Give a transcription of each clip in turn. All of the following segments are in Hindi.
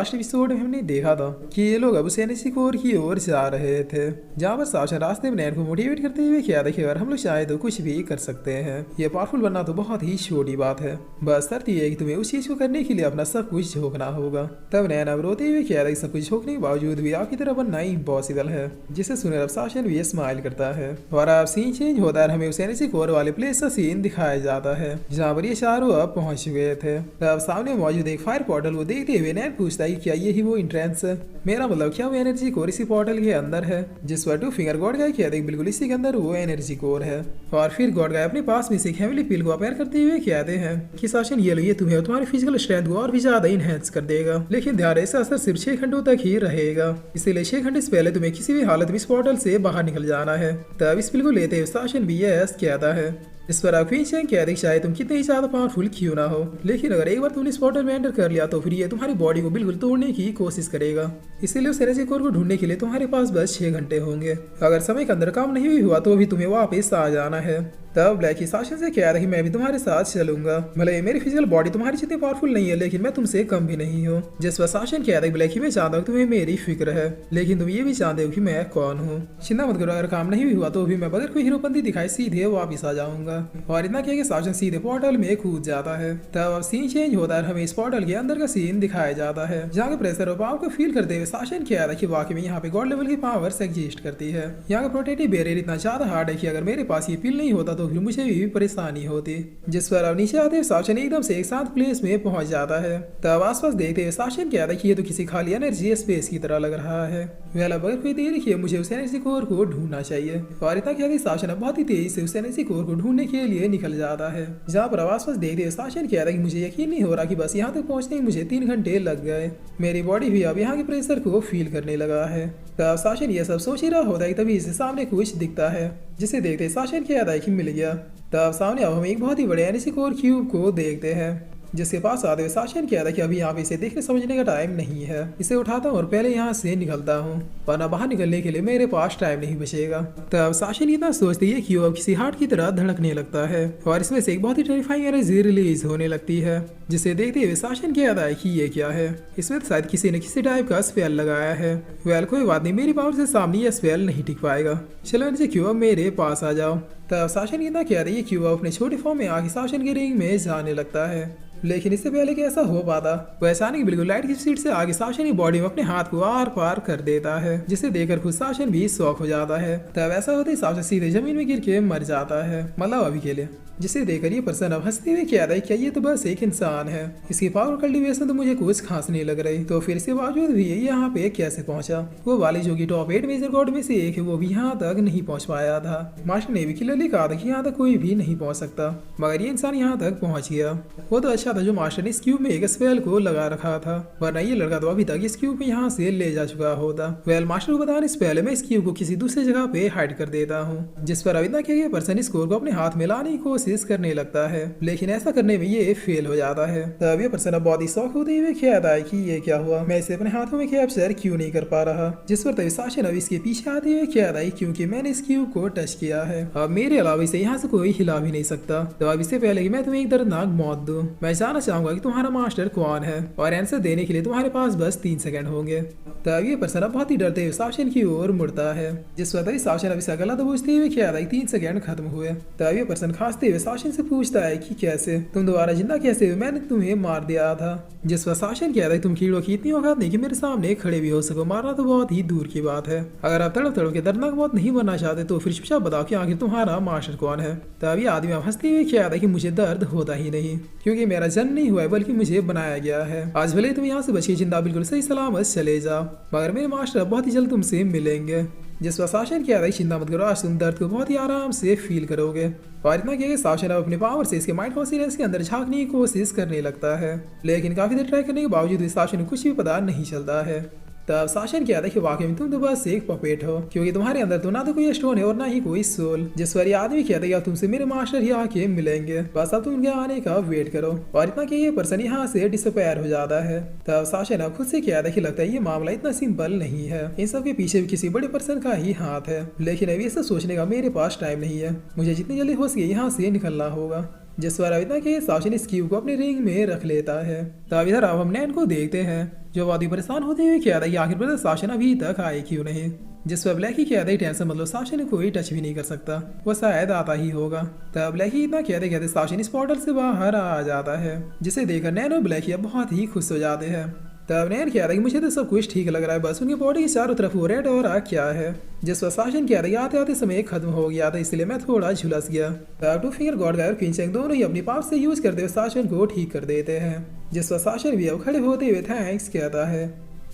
लास्ट एपिसोड में हमने देखा था कि ये लोग अब उस एनएससी कोर की ओर जा रहे थे, जहाँ पर सावधान रास्ते में नैन को मोटिवेट करते हुए किया था कि अगर हम लोग चाहे तो कुछ भी कर सकते हैं। ये पावरफुल बनना तो बहुत ही छोटी बात है, बस शर्त ये है कि तुम्हें उस चीज को करने के लिए अपना सब कुछ झोंकना होगा। तब नैन अब रोते हुए किया था कि सब कुछ झोंकने के बावजूद भी आपकी तरह बनना इम्पॉसिबल है, जिसे सुनकर अब साशन भी स्माइल करता है। और अब सीन चेंज होता है, हमें उस एनएससी कोर वाले प्लेस का सीन दिखाया जाता है जहाँ पर ये चारों अब पहुंच चुके थे। तब सामने मौजूद एक फायर पोर्टल को देखते हुए नैन पूछता है कि क्या यही वो एंट्रेंस है? मेरा मतलब क्या वो एनर्जी कोर इसी पोर्टल के अंदर है? जिस पर टू फिंगर गॉड गाय किया बिल्कुल इसी के अंदर वो एनर्जी कोर है। और फिर गॉड गाय अपने पास में से एक हेवनली पिल को अपेयर करते हुए कहते हैं कि शासन ये लो, ये तुम्हें तुम्हारी फिजिकल स्ट्रेंथ को और भी ज्यादा इनहेंस कर देगा, लेकिन ध्यान इसका असर सिर्फ 6 घंटों तक ही रहेगा, इसीलिए 6 घंटे से पहले तुम्हें किसी भी हालत में इस पोर्टल से बाहर निकल जाना है। तब इस पिल को लेते हुए शासन भी यस कहता है। इस पर क्वीन चैंग कहते चाहे तुम कितने ही ज्यादा पावरफुल क्यों ना हो, लेकिन अगर एक बार तुमने इस पोर्टल में एंटर कर लिया तो फिर ये तुम्हारी बॉडी को बिल्कुल तोड़ने की कोशिश करेगा। इसीलिए उस एनर्जी कोर को ढूंढने के लिए तुम्हारे पास बस 6 घंटे होंगे। अगर समय के अंदर काम नहीं भी हुआ तो भी तुम्हें वापस आ जाना है। तब ब्लैक ही शासन से कह रहा कि मैं भी तुम्हारे साथ चलूंगा, भले मेरी फिजिकल बॉडी तुम्हारी जितनी पावरफुल नहीं है लेकिन मैं तुमसे कम भी नहीं हूँ। जिस पर शासन कह रहा ब्लैक ही मैं जानता हूँ तुम्हें मेरी फिक्र है, लेकिन तुम ये भी जानते हो कि मैं कौन हूँ। चिंता मत करो, अगर काम नहीं भी हुआ तो भी मैं बगैर कोई हीरोपंती दिखाई सीधे वापिस आ जाऊंगा। और इतना किया कि शासन सीधे पोर्टल में कूद जाता है। तब अब सीन चेंज होता है, हमें इस पोर्टल के अंदर का सीन दिखाया जाता है जहाँ के प्रेशर और पावर को फील करते हुए शासन कह रहा है कि वाकई में यहाँ पे गॉड लेवल की पावर्स एग्जिस्ट करती है। यहाँ का प्रोटेक्टिव बैरियर इतना ज्यादा हार्ड है कि अगर मेरे पास ये पिल नहीं होता तो फिर मुझे भी परेशानी होती। जिस पर अब नीचे आते शासन एकदम से एक साथ प्लेस में पहुंच जाता है। तब आसपास देखते हुए शासन कहता है कि ये तो किसी खाली एनर्जी स्पेस की तरह लग रहा है। वेल अब अगर कोई देर रखिए मुझे उस एनर्जी कोर को ढूंढना चाहिए। और इतना कहते शासन अब बहुत ही तेजी से उस एनर्जी कोर को ढूंढने के लिए निकल जाता है। जहाँ पर आसपास देखते हुए शासन कहता है कि मुझे यकीन नहीं हो रहा कि बस यहाँ तक पहुंचने में मुझे 3 घंटे लग गए। मेरी बॉडी भी अब यहाँ के प्रेशर को फील करने लगा है। तब शासन ये सब सोच ही रहा होता है, तभी इसे सामने कुछ दिखता है जिसे देखते शासन कहता है कि मिल गया। तब सामने अब हम एक बहुत ही बड़े एनर्जी कोर क्यूब को देखते हैं, जिसके पास आते हुए शासन कहता है कि अभी यहाँ पे इसे देखने समझने का टाइम नहीं है। इसे उठाता हूँ और पहले यहाँ से निकलता हूँ, वरना बाहर निकलने के लिए मेरे पास टाइम नहीं बचेगा। तब शासन इतना सोचते ही क्यूब अब किसी हार्ट की तरह धड़कने लगता है और इसमें से एक बहुत ही टेरिफाइंग एनर्जी रिलीज होने लगती है, जिसे देखते हुए शासन कहता है कि ये क्या है। इसमें तो शायद किसी ने किसी टाइप का स्पेल लगाया है। वेल कोई बात नहीं, मेरी पावर से सामने यह स्पेल नहीं टिक पाएगा। चलो इनसे क्यूब मेरे पास आ जाओ। तब शासन इतना कह रही है क्यूब अपने छोटे फॉर्म में आके शासन के रिंग में जाने लगता है, लेकिन इससे पहले कि ऐसा हो पाता वो अचानक बिल्कुल लाइट की स्पीड से आगे शासन की बॉडी में अपने हाथ को आर पार कर देता है, जिसे देखकर खुद शासन भी शॉक हो जाता है। तब ऐसा होते ही शासन सीधे जमीन में गिर के मर जाता है, मतलब अभी के लिए। जिसे देखकर ये पर्सन अब हंसते हुए कहता है क्या ये तो बस एक इंसान है, इसकी पावर कल्टीवेशन तो मुझे कुछ खास नहीं लग रही, तो फिर इसके बावजूद भी ये यहाँ पे कैसे पहुंचा? वो वाली जो कि टॉप 8 मेजर गॉड में से एक है, वो भी यहाँ तक नहीं पहुंच पाया था। मास्टर ने भी क्लियरली कहा था कि यहाँ तक कोई भी नहीं पहुंच सकता, मगर ये इंसान यहाँ तक पहुंच गया। वो तो अच्छा था जो मास्टर ने इस क्यूब में एक स्पेल को लगा रखा था, वरना ये लड़का तो अभी तक इस क्यूब में यहाँ से ले जा चुका होता। वेल मास्टर को बताने से पहले मैं इस क्यूब को किसी दूसरी जगह पे हाइड कर देता हूँ। जिस पर अभी तक ये पर्सन इस कोर को अपने हाथ में लाने की कोशिश करने लगता है, लेकिन ऐसा करने में ये फेल हो जाता है। तब ये पर्सन अब बहुत ही शौक होते हुए कहता है कि ये क्या हुआ, मैं इसे अपने हाथों में कैप्चर क्यों नहीं कर पा रहा। जिस पर तभी शासन अब इसके पीछे आते हुए कहता है क्योंकि मैंने इस क्यूब को टच किया है, अब मेरे अलावा इसे यहाँ से कोई हिला भी नहीं सकता। तो अब इससे पहले कि मैं तुम्हें एक दर्दनाक मौत दूं, मैं जानना चाहूंगा कि तुम्हारा मास्टर कौन है, और आंसर देने के लिए तुम्हारे पास बस 3 सेकंड होंगे। तब ये पर्सन अब बहुत ही डरते हुए शासन की ओर मुड़ता है, जिस पर तभी शासन अब इसका गला दबोचते हुए कहता है 3 सेकंड खत्म हुए। तब ये पर्सन खांसते हुए शासन से पूछता है कि कैसे तुम दोबारा जिंदा कैसे हुए, मैंने तुम्हें मार दिया था। जिस पर शासन कहता है तुम कीड़ों की इतनी औकात नहीं कि मेरे सामने खड़े भी हो सको, मारना तो बहुत ही दूर की बात है। अगर आप तड़प तड़प के दर्दनाक मौत नहीं बनना चाहते तो फिर चुपचाप बताओ कि आखिर तुम्हारा मास्टर कौन है। तब ये आदमी हंसते हुए कहता है कि मुझे दर्द होता ही नहीं, क्योंकि मेरा जन्म नहीं हुआ है बल्कि मुझे बनाया गया है। आज भले तुम यहाँ से बचिए जिंदा बिल्कुल सही सलामत चले जाओ, मगर मेरे मास्टर बहुत ही जल्द तुमसे मिलेंगे। जिस पर शासन किया था चिंता मत करो, आज तुम दर्द को बहुत ही आराम से फील करोगे। और इतना किया शासन अब अपने पावर से इसके माइंड कॉन्शियसनेस के अंदर झांकने की कोशिश करने लगता है, लेकिन काफी देर ट्राई करने के बावजूद इस शासन को कुछ भी पता नहीं चलता है। तब शासन किया था कि वाकई में तुम तो बस एक पपेट हो, क्योंकि तुम्हारे अंदर तो ना तो कोई स्टोन है और ना ही कोई सोल। जिस पर ये आदमी कहता है कि तुमसे मेरे मास्टर ही आके मिलेंगे, बस अब तुम उनके आने का वेट करो। और इतना कि ये पर्सन यहाँ से डिसअपेयर हो जाता है। तब शासन अब खुद से कहता है कि लगता है ये मामला इतना सिंपल नहीं है, इन सब के पीछे भी किसी बड़े पर्सन का ही हाथ है, लेकिन अभी ऐसा सोचने का मेरे पास टाइम नहीं है, मुझे जितनी जल्दी हो सके यहाँ से निकलना होगा। जिस पर अब इतना कि साशिन इस क्यूब को अपने रिंग में रख लेता है। तब इधर अब हम नैन को देखते हैं जो बहुत ही परेशान होते हुए कहता है कि आखिर पर साशिन अभी तक आए क्यों नहीं। जिस पर ब्लैकी कहता है टेंशन मतलब साशिन को कोई टच भी नहीं कर सकता, वो शायद आता ही होगा। तब ब्लैकी इतना कहते कहते साशिन इस पोर्टल से बाहर आ जाता है, जिसे देखकर नैन और ब्लैकी अब बहुत ही खुश हो जाते हैं। तब नैन कह रहा है कि मुझे तो सब कुछ ठीक लग रहा है, बस उनकी बॉडी के चारों तरफ वो रेड और आग क्या है। जिस पर साशिन कह रहा है कि आते आते समय खत्म हो गया था, इसलिए मैं थोड़ा झुलस गया। तब टू फिंगर गॉड गाय और क्विंचेंग दोनों ही अपनी पावर से यूज करते हुए साशिन को ठीक कर देते हैं। जिस पर साशिन भी अब खड़े होते हुए थैंक्स कहता है।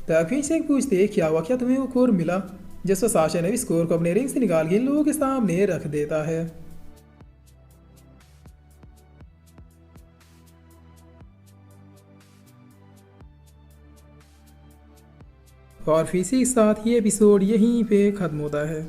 तब क्विंचेंग पूछते क्या हुआ, क्या तुम्हें वो कोर मिला। जिस पर साशिन इस कोर को अपने रिंग से निकाल के इन लोगों के सामने रख देता है। और फिर इसी के साथ ये एपिसोड यहीं पे ख़त्म होता है।